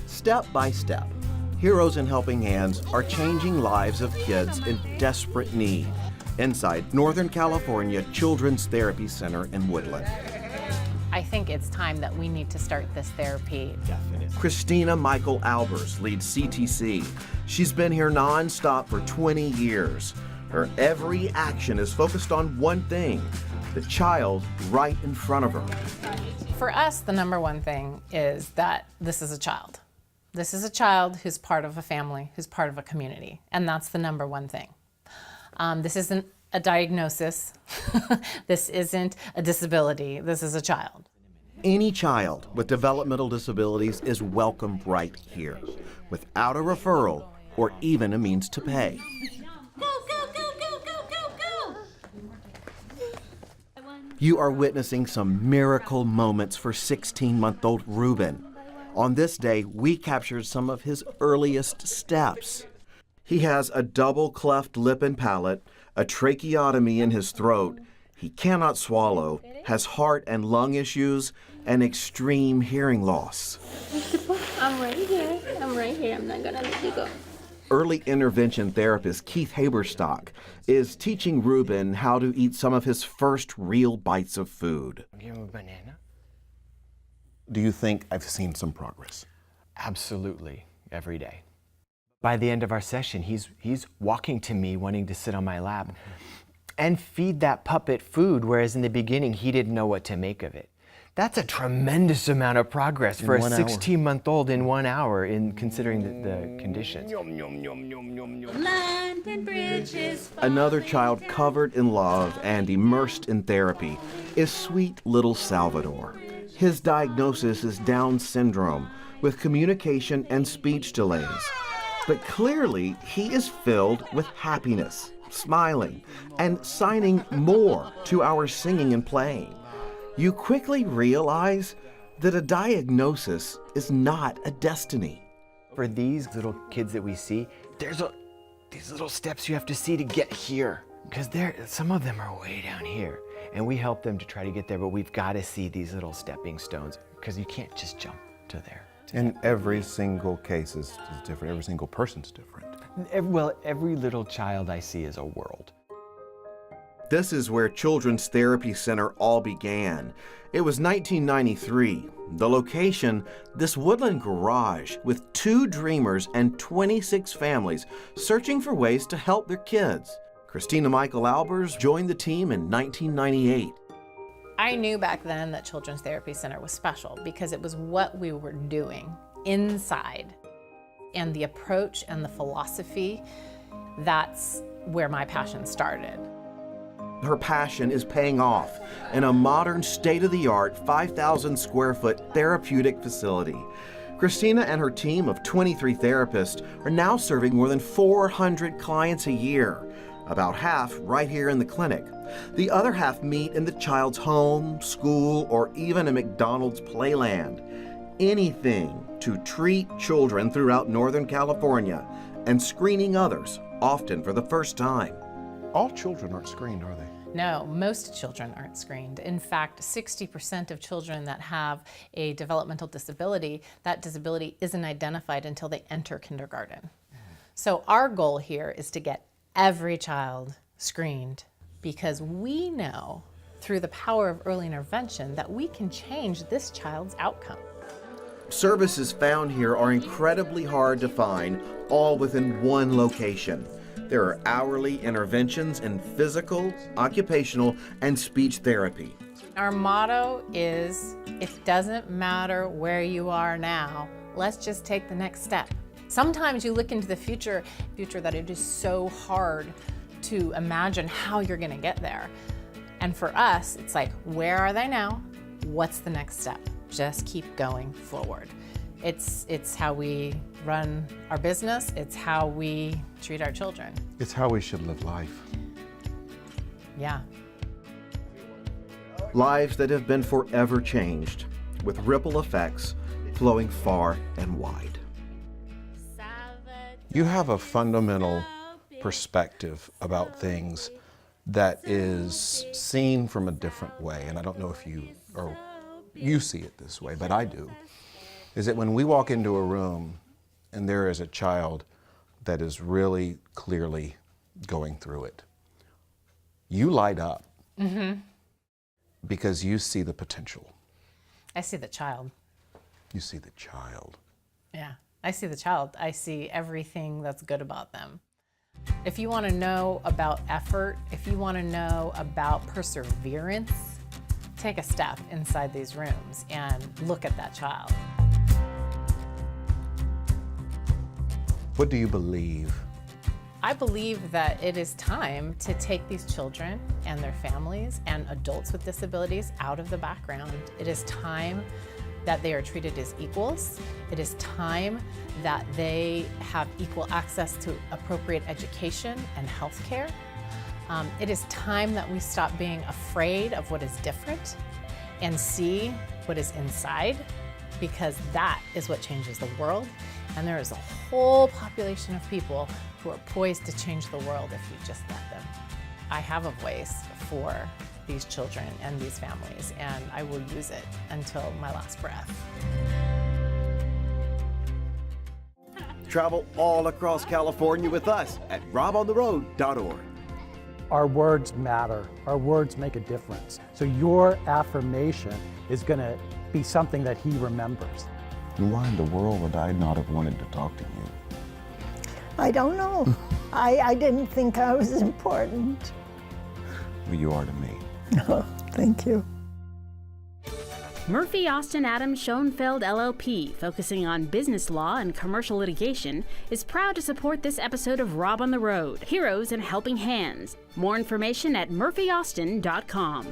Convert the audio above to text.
Step by step, Heroes in Helping Hands are changing lives of kids in desperate need inside Northern California Children's Therapy Center in Woodland. I think it's time that we need to start this therapy. Christina Michael Albers leads CTC. She's been here nonstop for 20 years. Her every action is focused on one thing, the child right in front of her. For us, the number one thing is that this is a child. This is a child who's part of a family, who's part of a community, and that's the number one thing. This isn't a diagnosis. This isn't a disability. This is a child. Any child with developmental disabilities is welcome right here, without a referral or even a means to pay. Go, go, go, go, go, go, go! You are witnessing some miracle moments for 16-month-old Ruben. On this day, we captured some of his earliest steps. He has a double cleft lip and palate, a tracheotomy in his throat, he cannot swallow, has heart and lung issues, and extreme hearing loss. I'm right here. I'm not gonna let you go. Early intervention therapist Keith Haberstock is teaching Ruben how to eat some of his first real bites of food. Give him a banana. Do you think I've seen some progress? Absolutely, every day. By the end of our session, he's walking to me, wanting to sit on my lap and feed that puppet food, whereas in the beginning, he didn't know what to make of it. That's a tremendous amount of progress for a 16-month-old in 1 hour, in considering the conditions. London Bridge is Another child covered in love and immersed in therapy is sweet little Salvador. His diagnosis is Down syndrome with communication and speech delays. But clearly, he is filled with happiness, smiling, and signing more to our singing and playing. You quickly realize that a diagnosis is not a destiny. For these little kids that we see, there's these little steps you have to see to get here, because some of them are way down here, and we help them to try to get there, but we've got to see these little stepping stones, because you can't just jump to there. And every single case is different. Every single person's different. Well, every little child I see is a world. This is where Children's Therapy Center all began. It was 1993. The location, this woodland garage with 2 dreamers and 26 families searching for ways to help their kids. Christina Michael Albers joined the team in 1998. I knew back then that Children's Therapy Center was special because it was what we were doing inside. And the approach and the philosophy, that's where my passion started. Her passion is paying off in a modern, state-of-the-art, 5,000 square foot therapeutic facility. Christina and her team of 23 therapists are now serving more than 400 clients a year, about half right here in the clinic. The other half meet in the child's home, school, or even a McDonald's playland. Anything to treat children throughout Northern California and screening others, often for the first time. All children aren't screened, are they? No, most children aren't screened. In fact, 60% of children that have a developmental disability, that disability isn't identified until they enter kindergarten. So our goal here is to get every child screened, because we know through the power of early intervention that we can change this child's outcome. Services found here are incredibly hard to find, all within one location. There are hourly interventions in physical, occupational, and speech therapy. Our motto is, it doesn't matter where you are now, let's just take the next step. Sometimes you look into the future that it is so hard to imagine how you're gonna get there. And for us, it's like, where are they now? What's the next step? Just keep going forward. It's how we run our business. It's how we treat our children. It's how we should live life. Yeah. Lives that have been forever changed, with ripple effects flowing far and wide. You have a fundamental perspective about things that is seen from a different way, and I don't know if you or you see it this way, but I do, is that when we walk into a room and there is a child that is really clearly going through it, you light up because you see the potential. I see the child. You see the child. Yeah, I see the child. I see everything that's good about them. If you want to know about effort, if you want to know about perseverance, take a step inside these rooms and look at that child. What do you believe? I believe that it is time to take these children and their families and adults with disabilities out of the background. It is time that they are treated as equals. It is time that they have equal access to appropriate education and health care. It is time that we stop being afraid of what is different and see what is inside, because that is what changes the world. And there is a whole population of people who are poised to change the world if we just let them. I have a voice for these children and these families, and I will use it until my last breath. Travel all across California with us at robontheroad.org. Our words matter. Our words make a difference. So your affirmation is going to be something that he remembers. And why in the world would I not have wanted to talk to you? I don't know. I didn't think I was important. Well, you are to me. Oh, thank you. Murphy, Austin, Adams, Schoenfeld, LLP, focusing on business law and commercial litigation, is proud to support this episode of Rob on the Road, Heroes and Helping Hands. More information at murphyaustin.com.